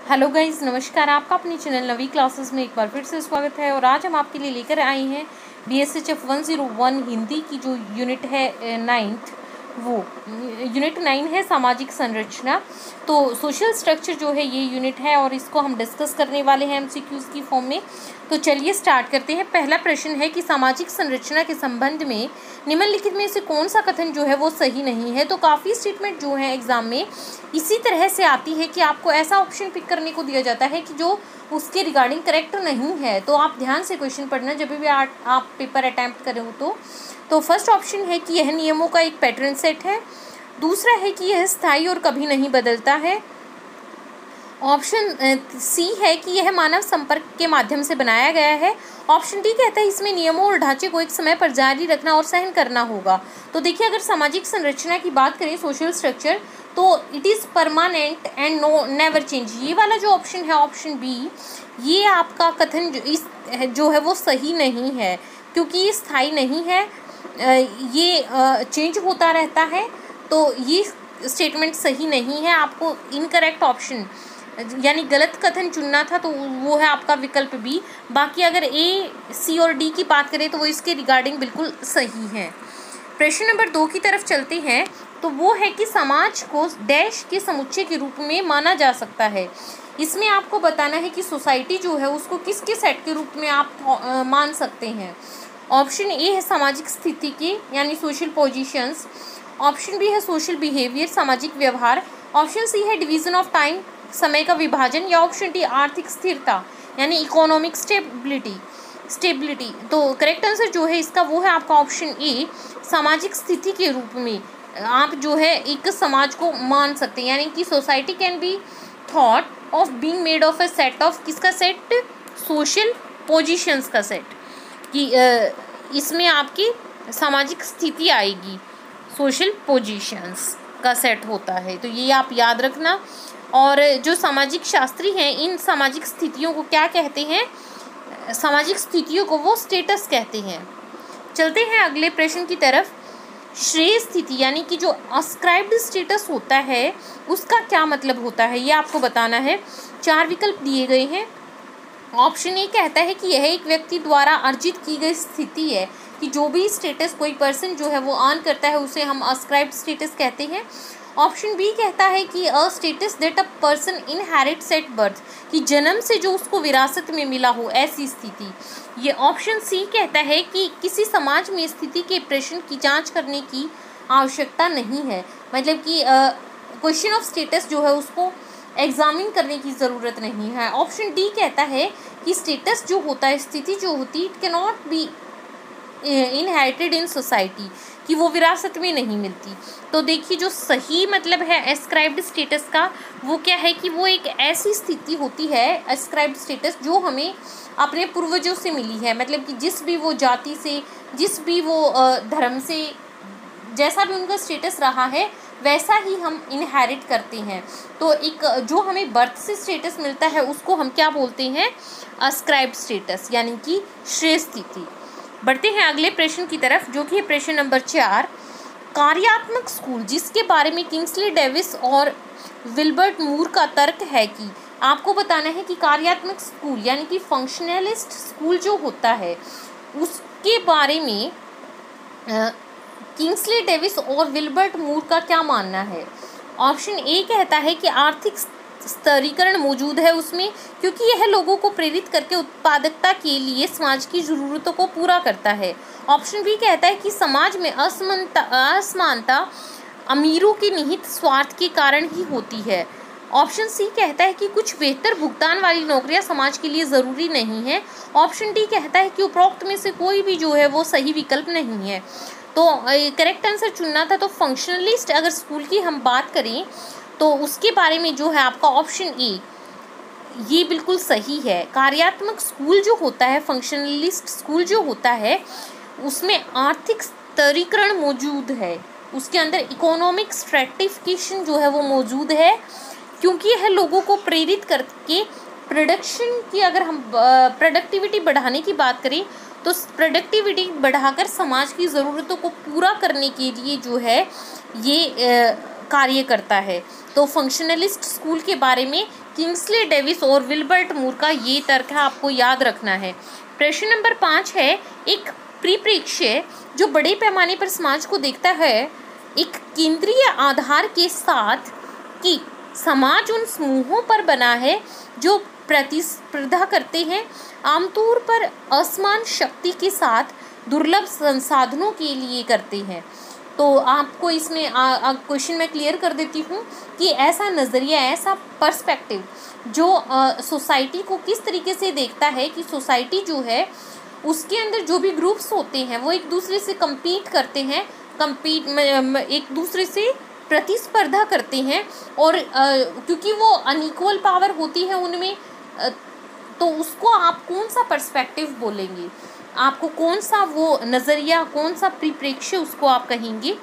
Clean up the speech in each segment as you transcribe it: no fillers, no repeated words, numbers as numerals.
Hello guys, नमस्कार। आपका अपने चैनल नवी क्लासेस में एक बार फिर से स्वागत है। और आज हम आपके लिए लेकर आए हैं BSHF 101 हिंदी की जो यूनिट है 9th, वो यूनिट 9 है सामाजिक संरचना। तो सोशल स्ट्रक्चर जो है ये यूनिट है और इसको हम डिस्कस करने वाले हैं MCQs की फॉर्म में। तो चलिए स्टार्ट करते हैं। पहला प्रश्न है कि सामाजिक संरचना के संबंध में निम्नलिखित में से कौन सा कथन जो है वो सही नहीं है। तो काफ़ी स्टेटमेंट जो है एग्जाम में इसी तरह से आती है कि आपको ऐसा ऑप्शन पिक करने को दिया जाता है कि जो उसके रिगार्डिंग करेक्ट नहीं है। तो आप ध्यान से क्वेश्चन पढ़ना जब भी आप पेपर अटैम्प्ट करें हो। तो फर्स्ट ऑप्शन है कि यह नियमों का एक पैटर्न सेट है। दूसरा है कि यह स्थायी और कभी नहीं बदलता है। ऑप्शन सी है कि यह मानव संपर्क के माध्यम से बनाया गया है। ऑप्शन डी कहता है इसमें नियमों और ढांचे को एक समय पर जारी रखना और सहन करना होगा। तो देखिए, अगर सामाजिक संरचना की बात करें, सोशल स्ट्रक्चर, तो it is permanent and no never change. ये वाला जो ऑप्शन है, ऑप्शन बी, ये आपका कथन जो है वो सही नहीं है, क्योंकि ये स्थायी नहीं है, ये चेंज होता रहता है। तो ये स्टेटमेंट सही नहीं है। आपको इनकरेक्ट ऑप्शन यानी गलत कथन चुनना था, तो वो है आपका विकल्प बी। बाकी अगर ए, सी और डी की बात करें तो वो इसके रिगार्डिंग बिल्कुल सही है। प्रश्न नंबर 2 की तरफ चलते हैं। तो वो है कि समाज को डैश के समुच्चय के रूप में माना जा सकता है। इसमें आपको बताना है कि सोसाइटी जो है उसको किसके सेट के रूप में आप मान सकते हैं। ऑप्शन ए है सामाजिक स्थिति के यानी सोशल पोजीशंस। ऑप्शन बी है सोशल बिहेवियर, सामाजिक व्यवहार। ऑप्शन सी है डिवीजन ऑफ टाइम, समय का विभाजन। या ऑप्शन डी आर्थिक स्थिरता यानी इकोनॉमिक स्टेबिलिटी। तो करेक्ट आंसर जो है इसका वो है आपका ऑप्शन ए, सामाजिक स्थिति के रूप में आप जो है एक समाज को मान सकते हैं। यानी कि society can be thought of being made of A set of, किसका सेट, सोशल पोजीशंस का सेट, कि इसमें आपकी सामाजिक स्थिति आएगी, सोशल पोजीशंस का सेट होता है। तो ये आप याद रखना। और जो सामाजिक शास्त्री हैं, इन सामाजिक स्थितियों को क्या कहते हैं, सामाजिक स्थितियों को वो स्टेटस कहते हैं। चलते हैं अगले प्रश्न की तरफ। श्रेय स्थिति यानी कि जो अस्क्राइब्ड स्टेटस होता है उसका क्या मतलब होता है, ये आपको बताना है। 4 विकल्प दिए गए हैं। ऑप्शन ए कहता है कि यह एक व्यक्ति द्वारा अर्जित की गई स्थिति है, कि जो भी स्टेटस कोई पर्सन जो है वो अर्न करता है उसे हम अस्क्राइब्ड स्टेटस कहते हैं। ऑप्शन बी कहता है कि अ status that a person inherits at birth, कि जन्म से जो उसको विरासत में मिला हो ऐसी स्थिति। ये ऑप्शन सी कहता है कि किसी समाज में स्थिति के प्रश्न की जांच करने की आवश्यकता नहीं है, मतलब कि क्वेश्चन ऑफ स्टेटस जो है उसको एग्जामिन करने की ज़रूरत नहीं है। ऑप्शन डी कहता है कि स्टेटस जो होता है, स्थिति जो होती है, it can not be inherited in society, कि वो विरासत में नहीं मिलती। तो देखिए, जो सही मतलब है एस्क्राइब्ड स्टेटस का वो क्या है कि वो एक ऐसी स्थिति होती है, एस्क्राइब्ड स्टेटस, जो हमें अपने पूर्वजों से मिली है। मतलब कि जिस भी वो जाति से, जिस भी वो धर्म से, जैसा भी उनका स्टेटस रहा है वैसा ही हम इनहेरिट करते हैं। तो एक जो हमें बर्थ से स्टेटस मिलता है उसको हम क्या बोलते हैं, अस्क्राइब्ड स्टेटस, यानी कि श्रेय स्थिति। बढ़ते हैं अगले प्रश्न की तरफ, जो कि है प्रश्न नंबर 4। कार्यात्मक स्कूल, जिसके बारे में किंग्सले डेविस और विल्बर्ट मूर का तर्क है कि आपको बताना है कि कार्यात्मक स्कूल यानी कि फंक्शनलिस्ट स्कूल जो होता है उसके बारे में किंग्सले डेविस और विल्बर्ट मूर का क्या मानना है। ऑप्शन ए कहता है कि आर्थिक स्तरीकरण मौजूद है उसमें, क्योंकि यह लोगों को प्रेरित करके उत्पादकता के लिए समाज की ज़रूरतों को पूरा करता है। ऑप्शन बी कहता है कि समाज में असमानता अमीरों के निहित स्वार्थ के कारण ही होती है। ऑप्शन सी कहता है कि कुछ बेहतर भुगतान वाली नौकरियां समाज के लिए ज़रूरी नहीं है। ऑप्शन डी कहता है कि उपरोक्त में से कोई भी जो है वो सही विकल्प नहीं है। तो करेक्ट आंसर चुनना था। तो फंक्शनलिस्ट अगर स्कूल की हम बात करें तो उसके बारे में जो है आपका ऑप्शन ए, ये बिल्कुल सही है। कार्यात्मक स्कूल जो होता है, फंक्शनलिस्ट स्कूल जो होता है, उसमें आर्थिक स्तरीकरण मौजूद है, उसके अंदर इकोनॉमिक स्ट्रेटिफिकेशन जो है वो मौजूद है, क्योंकि यह लोगों को प्रेरित करके प्रोडक्शन की, अगर हम प्रोडक्टिविटी बढ़ाने की बात करें तो प्रोडक्टिविटी बढ़ाकर समाज की ज़रूरतों को पूरा करने के लिए जो है ये कार्य करता है। तो फंक्शनलिस्ट स्कूल के बारे में किंग्सले डेविस और विल्बर्ट मूर का ये तर्क है, आपको याद रखना है। प्रश्न नंबर 5 है, एक परिप्रेक्ष्य जो बड़े पैमाने पर समाज को देखता है एक केंद्रीय आधार के साथ कि समाज उन समूहों पर बना है जो प्रतिस्पर्धा करते हैं, आमतौर पर असमान शक्ति के साथ दुर्लभ संसाधनों के लिए करते हैं। तो आपको इसमें क्वेश्चन मैं क्लियर कर देती हूँ कि ऐसा नज़रिया, ऐसा पर्सपेक्टिव जो सोसाइटी को किस तरीके से देखता है कि सोसाइटी जो है उसके अंदर जो भी ग्रुप्स होते हैं वो एक दूसरे से कम्पीट करते हैं, एक दूसरे से प्रतिस्पर्धा करते हैं, और क्योंकि वो अनइक्वल पावर होती है उनमें, तो उसको आप कौन सा पर्सपेक्टिव बोलेंगे, आपको कौन सा वो नज़रिया, कौन सा परिप्रेक्ष्य उसको आप कहेंगे।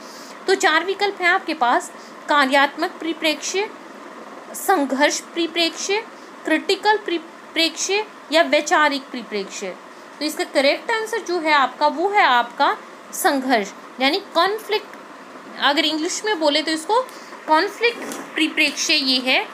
तो 4 विकल्प हैं आपके पास, कार्यात्मक परिप्रेक्ष्य, संघर्ष परिप्रेक्ष्य, क्रिटिकल परिप्रेक्ष्य या वैचारिक परिप्रेक्ष्य। तो इसका करेक्ट आंसर जो है आपका वो है आपका संघर्ष, यानी कॉन्फ्लिक्ट, अगर इंग्लिश में बोले तो इसको कॉन्फ्लिक्ट परिप्रेक्ष्य ये है।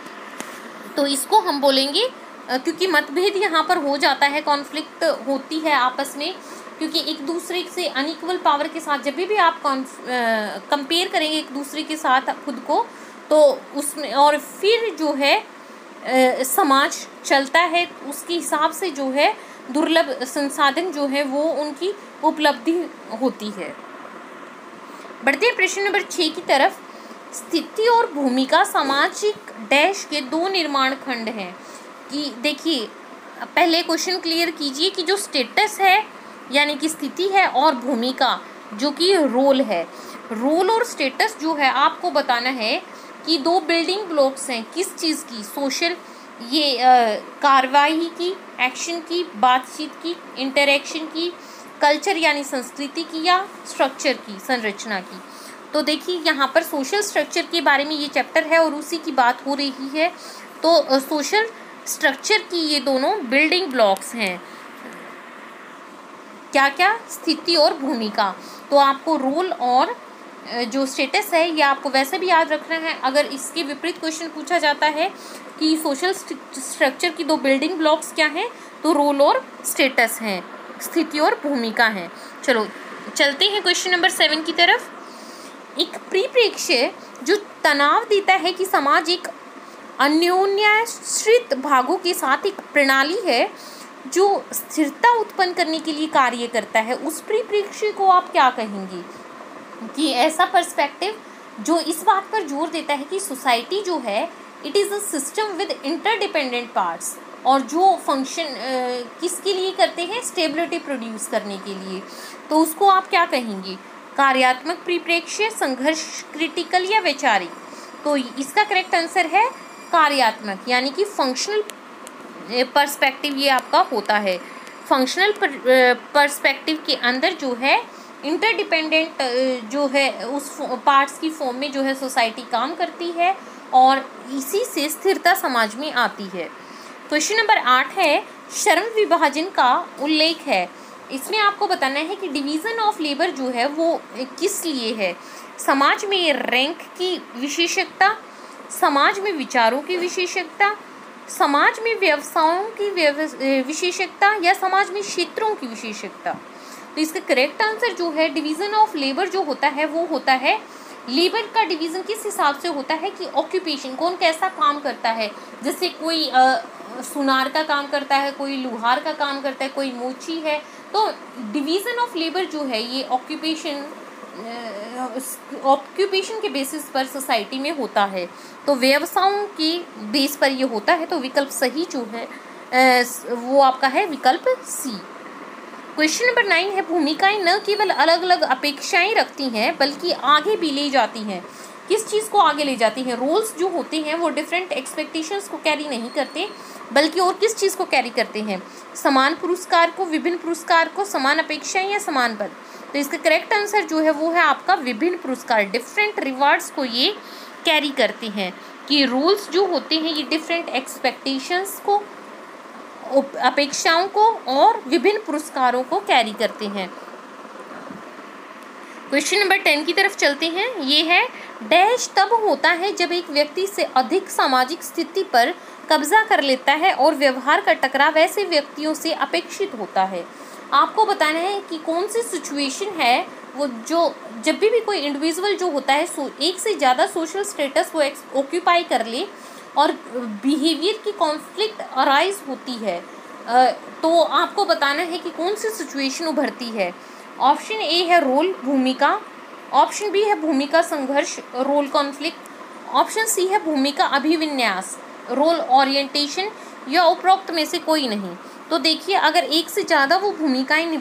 तो इसको हम बोलेंगे क्योंकि मतभेद यहाँ पर हो जाता है, कॉन्फ्लिक्ट होती है आपस में, क्योंकि एक दूसरे से अनइक्वल पावर के साथ जब भी आप कंपेयर करेंगे एक दूसरे के साथ खुद को, तो उसमें और फिर जो है समाज चलता है, उसके हिसाब से जो है दुर्लभ संसाधन जो है वो उनकी उपलब्धि होती है। बढ़ते हैं प्रश्न नंबर 6 की तरफ। स्थिति और भूमिका सामाजिक डैश के 2 निर्माण खंड हैं। कि देखिए पहले क्वेश्चन क्लियर कीजिए कि जो स्टेटस है यानी कि स्थिति है और भूमिका जो कि रोल है, रोल और स्टेटस जो है आपको बताना है कि 2 बिल्डिंग ब्लॉक्स हैं किस चीज़ की, सोशल ये कार्रवाई की, एक्शन की, बातचीत की, इंटरेक्शन की, कल्चर यानी संस्कृति की, या स्ट्रक्चर की, संरचना की। तो देखिए यहाँ पर सोशल स्ट्रक्चर के बारे में ये चैप्टर है और उसी की बात हो रही है। तो सोशल स्ट्रक्चर की ये दोनों बिल्डिंग ब्लॉक्स हैं, क्या क्या, स्थिति और भूमिका। तो आपको रोल और जो स्टेटस है ये आपको वैसे भी याद रखना है। अगर इसके विपरीत क्वेश्चन पूछा जाता है कि सोशल स्ट्रक्चर की 2 बिल्डिंग ब्लॉक्स क्या हैं, तो रोल और स्टेटस हैं, स्थिति और भूमिका हैं। चलो चलते हैं क्वेश्चन नंबर 7 की तरफ। एक परिप्रेक्ष्य जो तनाव देता है कि समाज एक अन्योन्याश्रित भागों के साथ एक प्रणाली है जो स्थिरता उत्पन्न करने के लिए कार्य करता है, उस परिप्रेक्ष्य को आप क्या कहेंगे? कि ऐसा पर्सपेक्टिव जो इस बात पर जोर देता है कि सोसाइटी जो है it is a system with interdependent parts, और जो फंक्शन किसके लिए करते हैं, स्टेबिलिटी प्रोड्यूस करने के लिए, तो उसको आप क्या कहेंगे? कार्यात्मक परिप्रेक्ष्य, संघर्ष, क्रिटिकल या वैचारिक। तो इसका करेक्ट आंसर है कार्यात्मक, यानी कि फंक्शनल पर्सपेक्टिव ये आपका होता है। फंक्शनल पर्सपेक्टिव के अंदर जो है इंटरडिपेंडेंट जो है उस पार्ट्स की फॉर्म में जो है सोसाइटी काम करती है और इसी से स्थिरता समाज में आती है। क्वेश्चन नंबर 8 है, श्रम विभाजन का उल्लेख है। इसमें आपको बताना है कि डिवीज़न ऑफ लेबर जो है वो किस लिए है। समाज में रैंक की विशेषज्ञता, समाज में विचारों की विशेषज्ञता, समाज में व्यवसायों की विशेषज्ञता या समाज में क्षेत्रों की विशेषज्ञता। तो इसका करेक्ट आंसर जो है डिवीज़न ऑफ लेबर जो होता है वो होता है, लेबर का डिवीज़न किस हिसाब से होता है कि ऑक्यूपेशन, कौन कैसा काम करता है। जैसे कोई सुनार का काम करता है, कोई लुहार का काम करता है, कोई मोची है। तो डिवीज़न ऑफ लेबर जो है ये ऑक्यूपेशन के बेसिस पर सोसाइटी में होता है, तो व्यवसायों की बेस पर ये होता है। तो विकल्प सही जो है वो आपका है विकल्प सी। क्वेश्चन नंबर 9 है, भूमिकाएं न केवल अलग अलग अपेक्षाएं रखती हैं बल्कि आगे भी ले जाती हैं। किस चीज़ को आगे ले जाती हैं? रोल्स जो होते हैं वो डिफरेंट एक्सपेक्टेशंस को कैरी नहीं करते बल्कि और किस चीज़ को कैरी करते हैं? समान पुरस्कार को, विभिन्न पुरस्कार को, समान अपेक्षाएं या समान पद। तो इसका करेक्ट आंसर जो है वो है आपका विभिन्न पुरस्कार, डिफरेंट रिवार्ड्स को ये कैरी करते हैं। कि रूल्स जो होते हैं ये डिफरेंट एक्सपेक्टेशंस को, अपेक्षाओं को और विभिन्न पुरस्कारों को कैरी करते हैं। क्वेश्चन नंबर 10 की तरफ चलते हैं। ये है, डैश तब होता है जब एक व्यक्ति से अधिक सामाजिक स्थिति पर कब्जा कर लेता है और व्यवहार का टकराव ऐसे व्यक्तियों से अपेक्षित होता है। आपको बताना है कि कौन सी सिचुएशन है वो जो जब भी कोई इंडिविजुअल जो होता है एक से ज़्यादा सोशल स्टेटस को ऑक्यूपाई कर ले और बिहेवियर की कॉन्फ्लिक्ट अराइज होती है, तो आपको बताना है कि कौन सी सिचुएशन उभरती है। ऑप्शन ए है रोल भूमिका, ऑप्शन बी है भूमिका संघर्ष रोल कॉन्फ्लिक्ट, ऑप्शन सी है भूमिका अभिविन्यास रोल ओरिएंटेशन, या उपरोक्त में से कोई नहीं। तो देखिए, अगर एक से ज़्यादा वो भूमिकाएं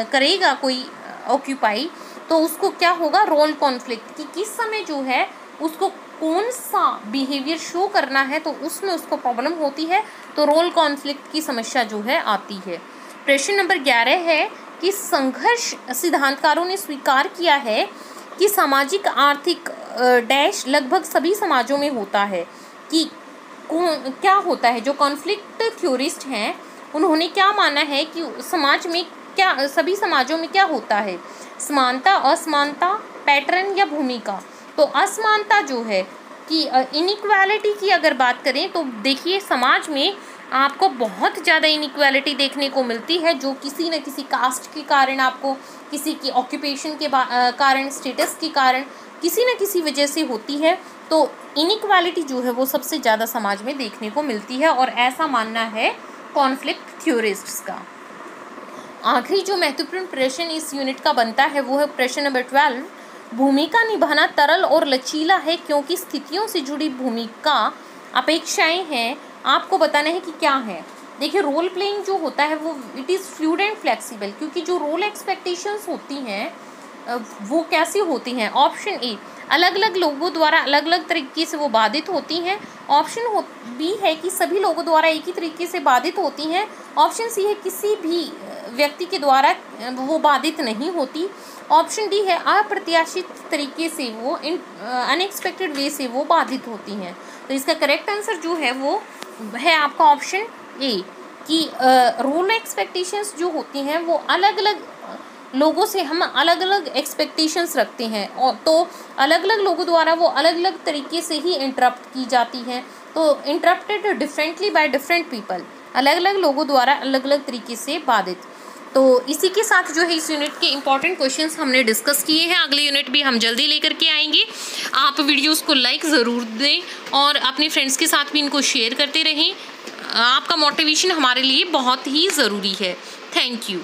करेगा कोई ऑक्यूपाई, तो उसको क्या होगा, रोल कॉन्फ्लिक्ट, कि किस समय जो है उसको कौन सा बिहेवियर शो करना है, तो उसमें उसको प्रॉब्लम होती है, तो रोल कॉन्फ्लिक्ट की समस्या जो है आती है। प्रश्न नंबर 11 है कि संघर्ष सिद्धांतकारों ने स्वीकार किया है कि सामाजिक आर्थिक डैश लगभग सभी समाजों में होता है, कि क्या होता है। जो कॉन्फ्लिक्ट थ्योरिस्ट हैं उन्होंने क्या माना है कि समाज में क्या, सभी समाजों में क्या होता है, समानता, असमानता, पैटर्न या भूमिका। तो असमानता जो है कि इनइक्वालिटी की अगर बात करें तो देखिए, समाज में आपको बहुत ज़्यादा इनइक्वालिटी देखने को मिलती है, जो किसी न किसी कास्ट के कारण, आपको किसी की ऑक्यूपेशन के कारण, स्टेटस के कारण, किसी न किसी वजह से होती है। तो इनइक्वालिटी जो है वो सबसे ज़्यादा समाज में देखने को मिलती है, और ऐसा मानना है कॉन्फ्लिक्ट थ्योरिस्ट्स का। आखिरी जो महत्वपूर्ण प्रश्न इस यूनिट का बनता है वो है प्रश्न नंबर 12। भूमिका निभाना तरल और लचीला है क्योंकि स्थितियों से जुड़ी भूमिका अपेक्षाएं हैं। आपको बताना है कि क्या है। देखिए, रोल प्लेइंग जो होता है वो it is fluid and flexible, क्योंकि जो रोल एक्सपेक्टेशंस होती हैं वो कैसी होती हैं। ऑप्शन ए, अलग अलग लोगों द्वारा अलग अलग तरीके से वो बाधित होती हैं। ऑप्शन बी है कि सभी लोगों द्वारा एक ही तरीके से बाधित होती हैं। ऑप्शन सी है किसी भी व्यक्ति के द्वारा वो बाधित नहीं होती। ऑप्शन डी है अप्रत्याशित तरीके से वो अनएक्सपेक्टेड वे से वो बाधित होती हैं। तो इसका करेक्ट आंसर जो है वो है आपका ऑप्शन ए, कि रोल एक्सपेक्टेशंस जो होती हैं वो अलग अलग लोगों से हम अलग अलग एक्सपेक्टेशंस रखते हैं, और तो अलग अलग लोगों द्वारा वो अलग अलग तरीके से ही इंटरप्ट की जाती हैं। तो interrupted differently by different people, अलग अलग लोगों द्वारा अलग अलग तरीके से बाधित। तो इसी के साथ जो है इस यूनिट के इंपॉर्टेंट क्वेश्चंस हमने डिस्कस किए हैं। अगले यूनिट भी हम जल्दी लेकर के आएंगे। आप वीडियोस को लाइक ज़रूर दें और अपने फ्रेंड्स के साथ भी इनको शेयर करते रहें। आपका मोटिवेशन हमारे लिए बहुत ही ज़रूरी है। Thank you.